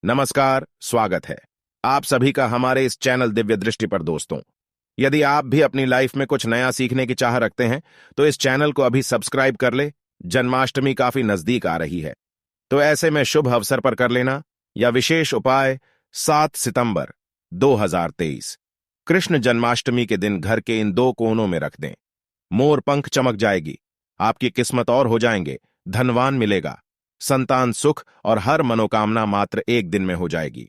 नमस्कार, स्वागत है आप सभी का हमारे इस चैनल दिव्य दृष्टि पर। दोस्तों, यदि आप भी अपनी लाइफ में कुछ नया सीखने की चाह रखते हैं तो इस चैनल को अभी सब्सक्राइब कर ले। जन्माष्टमी काफी नजदीक आ रही है, तो ऐसे में शुभ अवसर पर कर लेना या विशेष उपाय। 7 सितंबर 2023 कृष्ण जन्माष्टमी के दिन घर के इन दो कोनों में रख दें। मोर पंख चमक जाएगी, आपकी किस्मत और हो जाएंगे, धनवान मिलेगा, संतान सुख और हर मनोकामना मात्र एक दिन में हो जाएगी।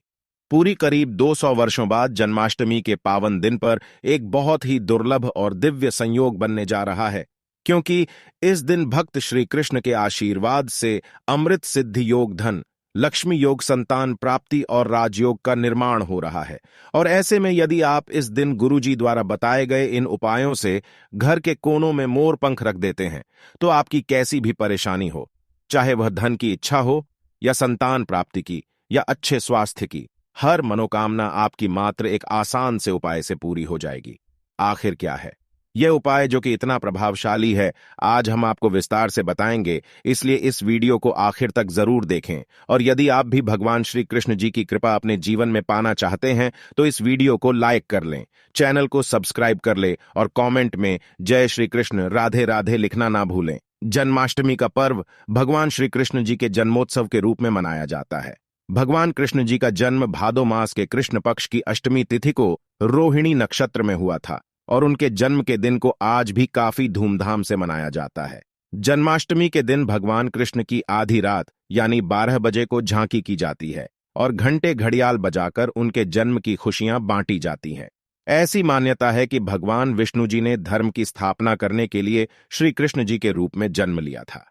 पूरी करीब 200 वर्षों बाद जन्माष्टमी के पावन दिन पर एक बहुत ही दुर्लभ और दिव्य संयोग बनने जा रहा है, क्योंकि इस दिन भक्त श्री कृष्ण के आशीर्वाद से अमृत सिद्धि योग, धन लक्ष्मी योग, संतान प्राप्ति और राजयोग का निर्माण हो रहा है। और ऐसे में यदि आप इस दिन गुरुजी द्वारा बताए गए इन उपायों से घर के कोनों में मोर पंख रख देते हैं तो आपकी कैसी भी परेशानी हो, चाहे वह धन की इच्छा हो या संतान प्राप्ति की या अच्छे स्वास्थ्य की, हर मनोकामना आपकी मात्र एक आसान से उपाय से पूरी हो जाएगी। आखिर क्या है यह उपाय जो कि इतना प्रभावशाली है, आज हम आपको विस्तार से बताएंगे, इसलिए इस वीडियो को आखिर तक जरूर देखें। और यदि आप भी भगवान श्री कृष्ण जी की कृपा अपने जीवन में पाना चाहते हैं तो इस वीडियो को लाइक कर लें, चैनल को सब्सक्राइब कर लें और कमेंट में जय श्री कृष्ण राधे राधे लिखना ना भूलें। जन्माष्टमी का पर्व भगवान श्री कृष्ण जी के जन्मोत्सव के रूप में मनाया जाता है। भगवान कृष्ण जी का जन्म भादो मास के कृष्ण पक्ष की अष्टमी तिथि को रोहिणी नक्षत्र में हुआ था और उनके जन्म के दिन को आज भी काफी धूमधाम से मनाया जाता है। जन्माष्टमी के दिन भगवान कृष्ण की आधी रात यानी 12 बजे को झांकी की जाती है और घंटे घड़ियाल बजाकर उनके जन्म की खुशियां बांटी जाती हैं। ऐसी मान्यता है कि भगवान विष्णु जी ने धर्म की स्थापना करने के लिए श्री कृष्ण जी के रूप में जन्म लिया था।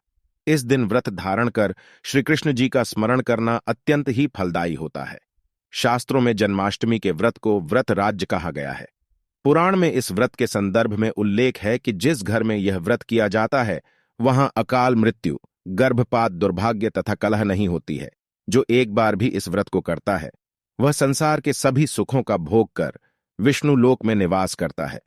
इस दिन व्रत धारण कर श्री कृष्ण जी का स्मरण करना अत्यंत ही फलदायी होता है। शास्त्रों में जन्माष्टमी के व्रत को व्रत राज्य कहा गया है। पुराण में इस व्रत के संदर्भ में उल्लेख है कि जिस घर में यह व्रत किया जाता है वहां अकाल मृत्यु, गर्भपात, दुर्भाग्य तथा कलह नहीं होती है। जो एक बार भी इस व्रत को करता है वह संसार के सभी सुखों का भोग कर विष्णु लोक में निवास करता है।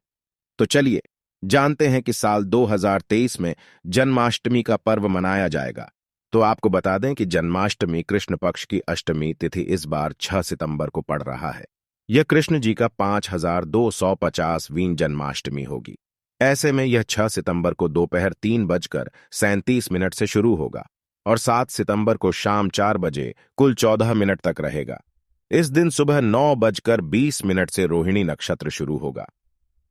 तो चलिए जानते हैं कि साल 2023 में जन्माष्टमी का पर्व मनाया जाएगा। तो आपको बता दें कि जन्माष्टमी कृष्ण पक्ष की अष्टमी तिथि इस बार 6 सितंबर को पड़ रहा है। यह कृष्ण जी का 5250वीं जन्माष्टमी होगी। ऐसे में यह 6 सितंबर को दोपहर 3:37 से शुरू होगा और 7 सितंबर को शाम 4 बजे कुल 14 मिनट तक रहेगा। इस दिन सुबह 9:20 से रोहिणी नक्षत्र शुरू होगा।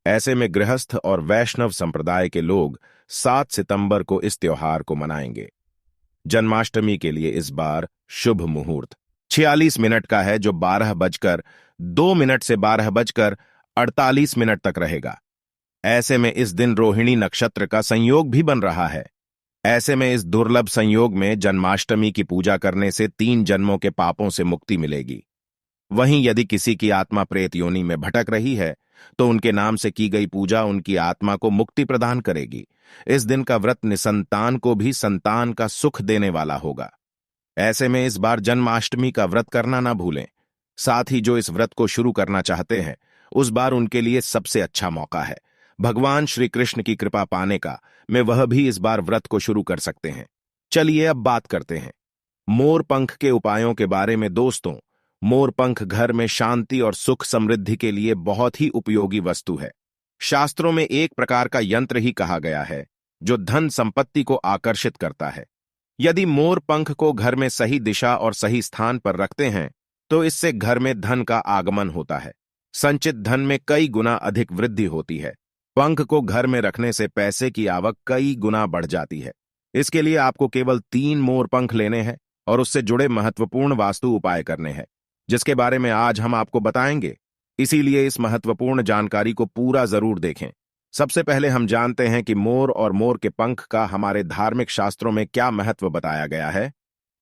ऐसे में गृहस्थ और वैष्णव संप्रदाय के लोग 7 सितंबर को इस त्योहार को मनाएंगे। जन्माष्टमी के लिए इस बार शुभ मुहूर्त 46 मिनट का है, जो 12:02 से 12:48 तक रहेगा। ऐसे में इस दिन रोहिणी नक्षत्र का संयोग भी बन रहा है। ऐसे में इस दुर्लभ संयोग में जन्माष्टमी की पूजा करने से 3 जन्मों के पापों से मुक्ति मिलेगी। वहीं यदि किसी की आत्मा प्रेत योनि में भटक रही है तो उनके नाम से की गई पूजा उनकी आत्मा को मुक्ति प्रदान करेगी। इस दिन का व्रत निसंतान को भी संतान का सुख देने वाला होगा। ऐसे में इस बार जन्माष्टमी का व्रत करना ना भूलें। साथ ही जो इस व्रत को शुरू करना चाहते हैं उस बार उनके लिए सबसे अच्छा मौका है भगवान श्री कृष्ण की कृपा पाने का। मैं वह भी इस बार व्रत को शुरू कर सकते हैं। चलिए अब बात करते हैं मोर पंख के उपायों के बारे में। दोस्तों, मोर पंख घर में शांति और सुख समृद्धि के लिए बहुत ही उपयोगी वस्तु है। शास्त्रों में एक प्रकार का यंत्र ही कहा गया है जो धन संपत्ति को आकर्षित करता है। यदि मोर पंख को घर में सही दिशा और सही स्थान पर रखते हैं तो इससे घर में धन का आगमन होता है। संचित धन में कई गुना अधिक वृद्धि होती है। पंख को घर में रखने से पैसे की आवक कई गुना बढ़ जाती है। इसके लिए आपको केवल 3 मोर पंख लेने हैं और उससे जुड़े महत्वपूर्ण वास्तु उपाय करने हैं, जिसके बारे में आज हम आपको बताएंगे। इसीलिए इस महत्वपूर्ण जानकारी को पूरा जरूर देखें। सबसे पहले हम जानते हैं कि मोर और मोर के पंख का हमारे धार्मिक शास्त्रों में क्या महत्व बताया गया है।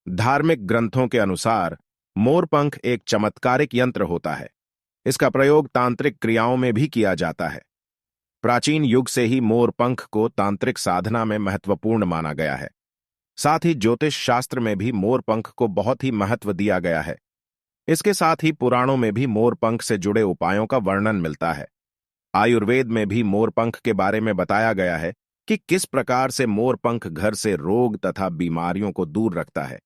धार्मिक ग्रंथों के अनुसार मोर पंख एक चमत्कारिक यंत्र होता है। इसका प्रयोग तांत्रिक क्रियाओं में भी किया जाता है। प्राचीन युग से ही मोर पंख को तांत्रिक साधना में महत्वपूर्ण माना गया है। साथ ही ज्योतिष शास्त्र में भी मोर पंख को बहुत ही महत्व दिया गया है। इसके साथ ही पुराणों में भी मोर पंख से जुड़े उपायों का वर्णन मिलता है। आयुर्वेद में भी मोर पंख के बारे में बताया गया है कि किस प्रकार से मोर पंख घर से रोग तथा बीमारियों को दूर रखता है।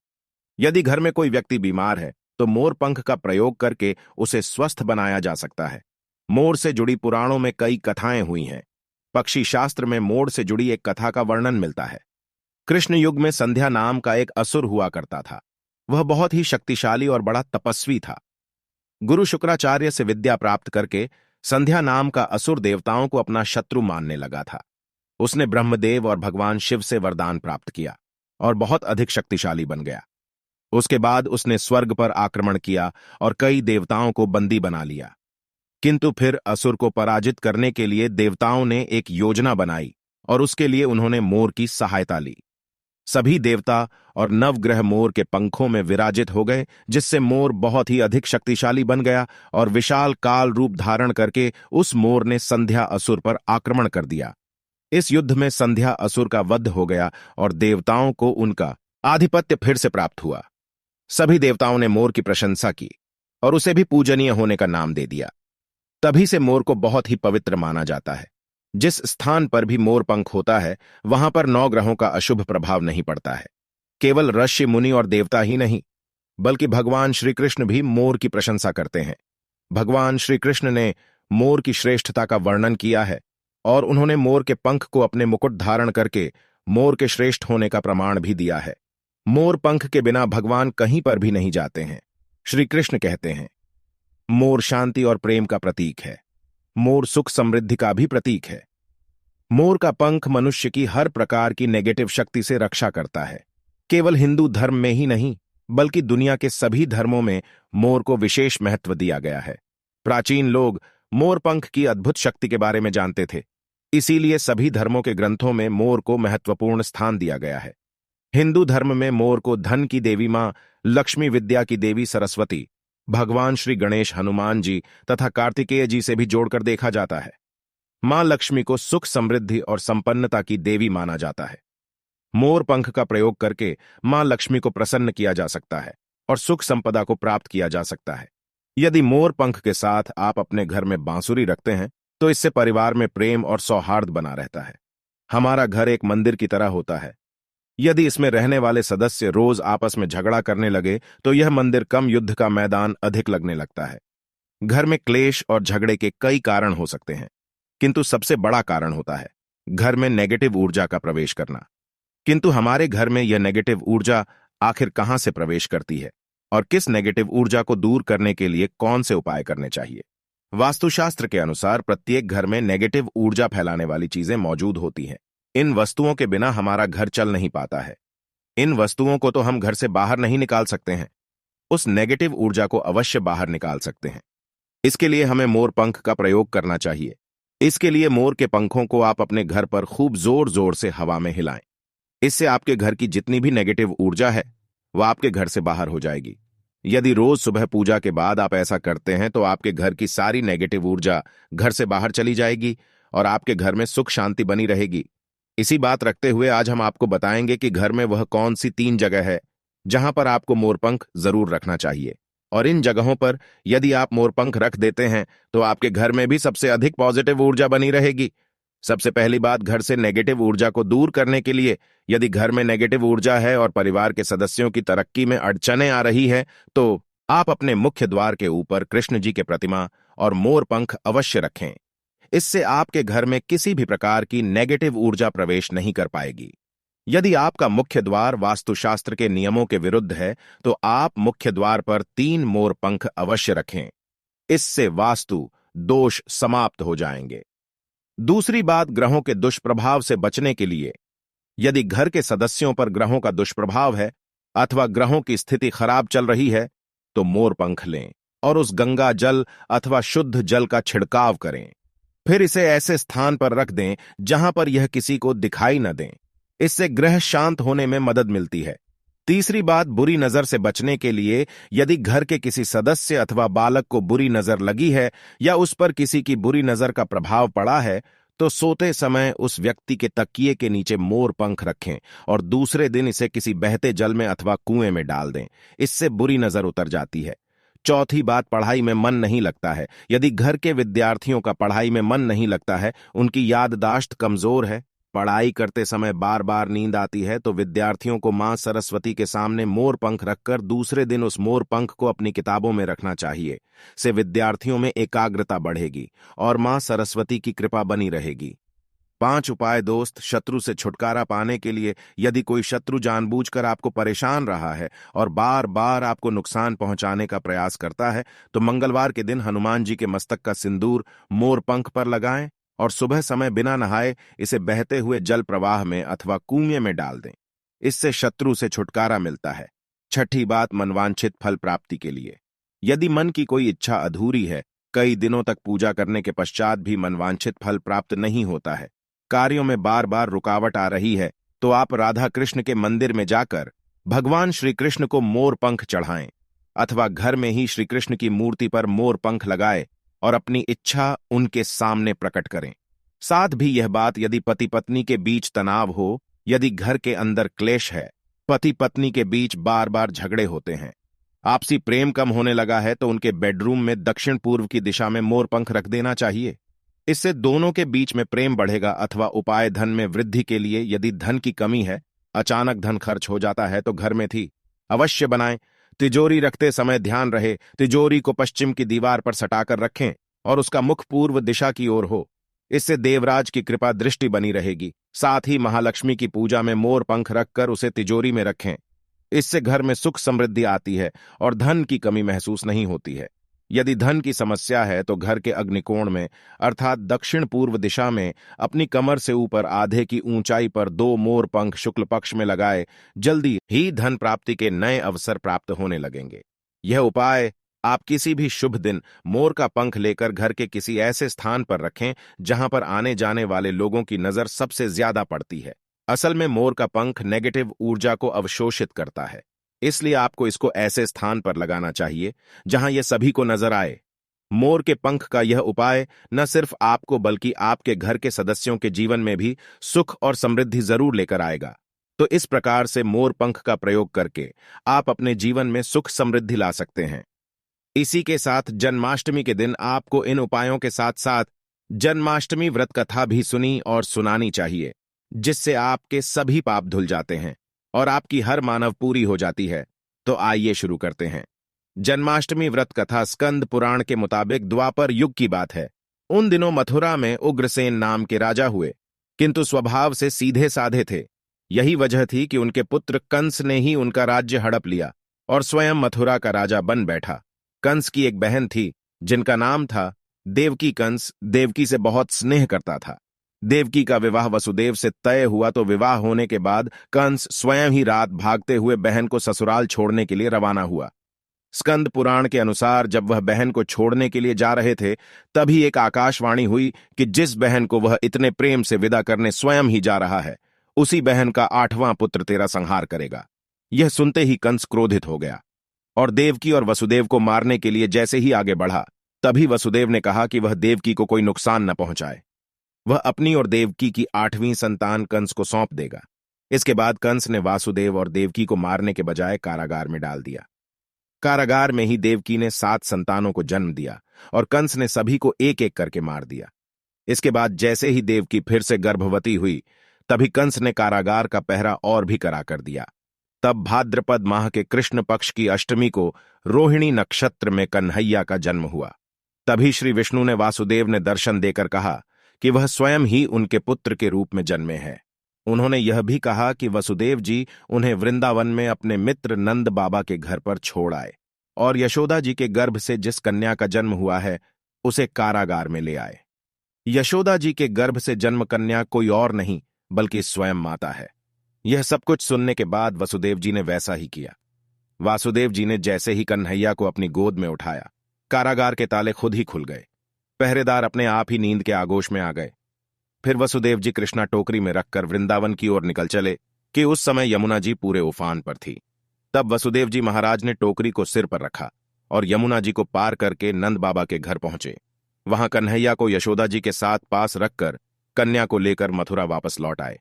यदि घर में कोई व्यक्ति बीमार है तो मोर पंख का प्रयोग करके उसे स्वस्थ बनाया जा सकता है। मोर से जुड़ी पुराणों में कई कथाएं हुई हैं। पक्षी शास्त्र में मोर से जुड़ी एक कथा का वर्णन मिलता है। कृष्ण युग में संध्या नाम का एक असुर हुआ करता था। वह बहुत ही शक्तिशाली और बड़ा तपस्वी था। गुरु शुक्राचार्य से विद्या प्राप्त करके संध्या नाम का असुर देवताओं को अपना शत्रु मानने लगा था। उसने ब्रह्मदेव और भगवान शिव से वरदान प्राप्त किया और बहुत अधिक शक्तिशाली बन गया। उसके बाद उसने स्वर्ग पर आक्रमण किया और कई देवताओं को बंदी बना लिया। किंतु फिर असुर को पराजित करने के लिए देवताओं ने एक योजना बनाई और उसके लिए उन्होंने मोर की सहायता ली। सभी देवता और नवग्रह मोर के पंखों में विराजित हो गए, जिससे मोर बहुत ही अधिक शक्तिशाली बन गया और विशाल काल रूप धारण करके उस मोर ने संध्या असुर पर आक्रमण कर दिया। इस युद्ध में संध्या असुर का वध हो गया और देवताओं को उनका आधिपत्य फिर से प्राप्त हुआ। सभी देवताओं ने मोर की प्रशंसा की और उसे भी पूजनीय होने का नाम दे दिया। तभी से मोर को बहुत ही पवित्र माना जाता है। जिस स्थान पर भी मोर पंख होता है वहां पर 9 ग्रहों का अशुभ प्रभाव नहीं पड़ता है। केवल ऋषि मुनि और देवता ही नहीं, बल्कि भगवान श्री कृष्ण भी मोर की प्रशंसा करते हैं। भगवान श्री कृष्ण ने मोर की श्रेष्ठता का वर्णन किया है और उन्होंने मोर के पंख को अपने मुकुट धारण करके मोर के श्रेष्ठ होने का प्रमाण भी दिया है। मोर पंख के बिना भगवान कहीं पर भी नहीं जाते हैं। श्री कृष्ण कहते हैं, मोर शांति और प्रेम का प्रतीक है। मोर सुख समृद्धि का भी प्रतीक है। मोर का पंख मनुष्य की हर प्रकार की नेगेटिव शक्ति से रक्षा करता है। केवल हिंदू धर्म में ही नहीं, बल्कि दुनिया के सभी धर्मों में मोर को विशेष महत्व दिया गया है। प्राचीन लोग मोर पंख की अद्भुत शक्ति के बारे में जानते थे, इसीलिए सभी धर्मों के ग्रंथों में मोर को महत्वपूर्ण स्थान दिया गया है। हिंदू धर्म में मोर को धन की देवी मां लक्ष्मी, विद्या की देवी सरस्वती, भगवान श्री गणेश, हनुमान जी तथा कार्तिकेय जी से भी जोड़कर देखा जाता है। मां लक्ष्मी को सुख समृद्धि और संपन्नता की देवी माना जाता है। मोर पंख का प्रयोग करके मां लक्ष्मी को प्रसन्न किया जा सकता है और सुख संपदा को प्राप्त किया जा सकता है। यदि मोर पंख के साथ आप अपने घर में बांसुरी रखते हैं तो इससे परिवार में प्रेम और सौहार्द बना रहता है। हमारा घर एक मंदिर की तरह होता है। यदि इसमें रहने वाले सदस्य रोज आपस में झगड़ा करने लगे तो यह मंदिर कम, युद्ध का मैदान अधिक लगने लगता है। घर में क्लेश और झगड़े के कई कारण हो सकते हैं, किंतु सबसे बड़ा कारण होता है घर में नेगेटिव ऊर्जा का प्रवेश करना। किंतु हमारे घर में यह नेगेटिव ऊर्जा आखिर कहां से प्रवेश करती है और किस नेगेटिव ऊर्जा को दूर करने के लिए कौन से उपाय करने चाहिए? वास्तुशास्त्र के अनुसार प्रत्येक घर में नेगेटिव ऊर्जा फैलाने वाली चीजें मौजूद होती हैं। इन वस्तुओं के बिना हमारा घर चल नहीं पाता है। इन वस्तुओं को तो हम घर से बाहर नहीं निकाल सकते हैं, उस नेगेटिव ऊर्जा को अवश्य बाहर निकाल सकते हैं। इसके लिए हमें मोर पंख का प्रयोग करना चाहिए। इसके लिए मोर के पंखों को आप अपने घर पर खूब जोर जोर से हवा में हिलाएं। इससे आपके घर की जितनी भी नेगेटिव ऊर्जा है वह आपके घर से बाहर हो जाएगी। यदि रोज सुबह पूजा के बाद आप ऐसा करते हैं तो आपके घर की सारी नेगेटिव ऊर्जा घर से बाहर चली जाएगी और आपके घर में सुख शांति बनी रहेगी। इसी बात रखते हुए आज हम आपको बताएंगे कि घर में वह कौन सी 3 जगह है जहां पर आपको मोरपंख जरूर रखना चाहिए, और इन जगहों पर यदि आप मोरपंख रख देते हैं तो आपके घर में भी सबसे अधिक पॉजिटिव ऊर्जा बनी रहेगी। सबसे पहली बात, घर से नेगेटिव ऊर्जा को दूर करने के लिए यदि घर में नेगेटिव ऊर्जा है और परिवार के सदस्यों की तरक्की में अड़चनें आ रही है तो आप अपने मुख्य द्वार के ऊपर कृष्ण जी के प्रतिमा और मोरपंख अवश्य रखें। इससे आपके घर में किसी भी प्रकार की नेगेटिव ऊर्जा प्रवेश नहीं कर पाएगी। यदि आपका मुख्य द्वार वास्तुशास्त्र के नियमों के विरुद्ध है तो आप मुख्य द्वार पर 3 मोर पंख अवश्य रखें। इससे वास्तु दोष समाप्त हो जाएंगे। दूसरी बात, ग्रहों के दुष्प्रभाव से बचने के लिए यदि घर के सदस्यों पर ग्रहों का दुष्प्रभाव है अथवा ग्रहों की स्थिति खराब चल रही है तो मोर पंख लें और उस गंगा जल अथवा शुद्ध जल का छिड़काव करें। फिर इसे ऐसे स्थान पर रख दें जहां पर यह किसी को दिखाई न दें। इससे ग्रह शांत होने में मदद मिलती है। तीसरी बात, बुरी नजर से बचने के लिए यदि घर के किसी सदस्य अथवा बालक को बुरी नजर लगी है या उस पर किसी की बुरी नजर का प्रभाव पड़ा है तो सोते समय उस व्यक्ति के तकिए के नीचे मोर पंख रखें और दूसरे दिन इसे किसी बहते जल में अथवा कुएं में डाल दें। इससे बुरी नजर उतर जाती है। चौथी बात, पढ़ाई में मन नहीं लगता है। यदि घर के विद्यार्थियों का पढ़ाई में मन नहीं लगता है, उनकी याददाश्त कमजोर है पढ़ाई करते समय बार बार नींद आती है तो विद्यार्थियों को मां सरस्वती के सामने मोर पंख रखकर दूसरे दिन उस मोर पंख को अपनी किताबों में रखना चाहिए। से विद्यार्थियों में एकाग्रता बढ़ेगी और मां सरस्वती की कृपा बनी रहेगी। 5 उपाय दोस्त शत्रु से छुटकारा पाने के लिए। यदि कोई शत्रु जानबूझकर आपको परेशान रहा है और बार बार आपको नुकसान पहुंचाने का प्रयास करता है तो मंगलवार के दिन हनुमान जी के मस्तक का सिंदूर मोर पंख पर लगाएं और सुबह समय बिना नहाए इसे बहते हुए जल प्रवाह में अथवा कुएं में डाल दें। इससे शत्रु से छुटकारा मिलता है। छठी बात, मनवांछित फल प्राप्ति के लिए। यदि मन की कोई इच्छा अधूरी है, कई दिनों तक पूजा करने के पश्चात भी मनवांछित फल प्राप्त नहीं होता है, कार्यों में बार बार रुकावट आ रही है, तो आप राधा कृष्ण के मंदिर में जाकर भगवान श्री कृष्ण को मोर पंख चढ़ाएं अथवा घर में ही श्री कृष्ण की मूर्ति पर मोर पंख लगाए और अपनी इच्छा उनके सामने प्रकट करें। साथ भी यह बात, यदि पति पत्नी के बीच तनाव हो, यदि घर के अंदर क्लेश है, पति पत्नी के बीच बार बार झगड़े होते हैं, आपसी प्रेम कम होने लगा है, तो उनके बेडरूम में दक्षिण पूर्व की दिशा में मोर पंख रख देना चाहिए। इससे दोनों के बीच में प्रेम बढ़ेगा। अथवा उपाय, धन में वृद्धि के लिए। यदि धन की कमी है, अचानक धन खर्च हो जाता है, तो घर में थी अवश्य बनाएं। तिजोरी रखते समय ध्यान रहे तिजोरी को पश्चिम की दीवार पर सटाकर रखें और उसका मुख पूर्व दिशा की ओर हो। इससे देवराज की कृपा दृष्टि बनी रहेगी। साथ ही महालक्ष्मी की पूजा में मोर पंख रखकर उसे तिजोरी में रखें। इससे घर में सुख समृद्धि आती है और धन की कमी महसूस नहीं होती है। यदि धन की समस्या है तो घर के अग्निकोण में अर्थात दक्षिण पूर्व दिशा में अपनी कमर से ऊपर आधे की ऊंचाई पर 2 मोर पंख शुक्ल पक्ष में लगाए। जल्दी ही धन प्राप्ति के नए अवसर प्राप्त होने लगेंगे। यह उपाय आप किसी भी शुभ दिन मोर का पंख लेकर घर के किसी ऐसे स्थान पर रखें जहां पर आने जाने वाले लोगों की नजर सबसे ज्यादा पड़ती है। असल में मोर का पंख नेगेटिव ऊर्जा को अवशोषित करता है, इसलिए आपको इसको ऐसे स्थान पर लगाना चाहिए जहां यह सभी को नजर आए। मोर के पंख का यह उपाय न सिर्फ आपको बल्कि आपके घर के सदस्यों के जीवन में भी सुख और समृद्धि जरूर लेकर आएगा। तो इस प्रकार से मोर पंख का प्रयोग करके आप अपने जीवन में सुख समृद्धि ला सकते हैं। इसी के साथ जन्माष्टमी के दिन आपको इन उपायों के साथ साथ जन्माष्टमी व्रत कथा भी सुनी और सुनानी चाहिए, जिससे आपके सभी पाप धुल जाते हैं और आपकी हर मानव पूरी हो जाती है। तो आइए शुरू करते हैं। जन्माष्टमी व्रत कथा स्कंद पुराण के मुताबिक द्वापर युग की बात है। उन दिनों मथुरा में उग्रसेन नाम के राजा हुए, किंतु स्वभाव से सीधे साधे थे। यही वजह थी कि उनके पुत्र कंस ने ही उनका राज्य हड़प लिया और स्वयं मथुरा का राजा बन बैठा। कंस की एक बहन थी जिनका नाम था देवकी। कंस देवकी से बहुत स्नेह करता था। देवकी का विवाह वसुदेव से तय हुआ तो विवाह होने के बाद कंस स्वयं ही रात भागते हुए बहन को ससुराल छोड़ने के लिए रवाना हुआ। स्कंद पुराण के अनुसार जब वह बहन को छोड़ने के लिए जा रहे थे, तभी एक आकाशवाणी हुई कि जिस बहन को वह इतने प्रेम से विदा करने स्वयं ही जा रहा है, उसी बहन का 8वां पुत्र तेरा संहार करेगा। यह सुनते ही कंस क्रोधित हो गया और देवकी और वसुदेव को मारने के लिए जैसे ही आगे बढ़ा, तभी वसुदेव ने कहा कि वह देवकी को कोई नुकसान न पहुंचाए। वह अपनी और देवकी की 8वीं संतान कंस को सौंप देगा। इसके बाद कंस ने वासुदेव और देवकी को मारने के बजाय कारागार में डाल दिया। कारागार में ही देवकी ने 7 संतानों को जन्म दिया और कंस ने सभी को एक एक करके मार दिया। इसके बाद जैसे ही देवकी फिर से गर्भवती हुई, तभी कंस ने कारागार का पहरा और भी कड़ा कर दिया। तब भाद्रपद माह के कृष्ण पक्ष की अष्टमी को रोहिणी नक्षत्र में कन्हैया का जन्म हुआ। तभी श्री विष्णु ने वासुदेव ने दर्शन देकर कहा कि वह स्वयं ही उनके पुत्र के रूप में जन्मे हैं। उन्होंने यह भी कहा कि वसुदेव जी उन्हें वृंदावन में अपने मित्र नंद बाबा के घर पर छोड़ आए और यशोदा जी के गर्भ से जिस कन्या का जन्म हुआ है उसे कारागार में ले आए। यशोदा जी के गर्भ से जन्म कन्या कोई और नहीं बल्कि स्वयं माता है। यह सब कुछ सुनने के बाद वसुदेव जी ने वैसा ही किया। वासुदेव जी ने जैसे ही कन्हैया को अपनी गोद में उठाया, कारागार के ताले खुद ही खुल गए। पहरेदार अपने आप ही नींद के आगोश में आ गए। फिर वसुदेव जी कृष्णा टोकरी में रखकर वृंदावन की ओर निकल चले कि उस समय यमुना जी पूरे उफान पर थी। तब वसुदेव जी महाराज ने टोकरी को सिर पर रखा और यमुना जी को पार करके नंद बाबा के घर पहुंचे। वहां कन्हैया को यशोदा जी के साथ पास रखकर कन्या को लेकर मथुरा वापस लौट आए।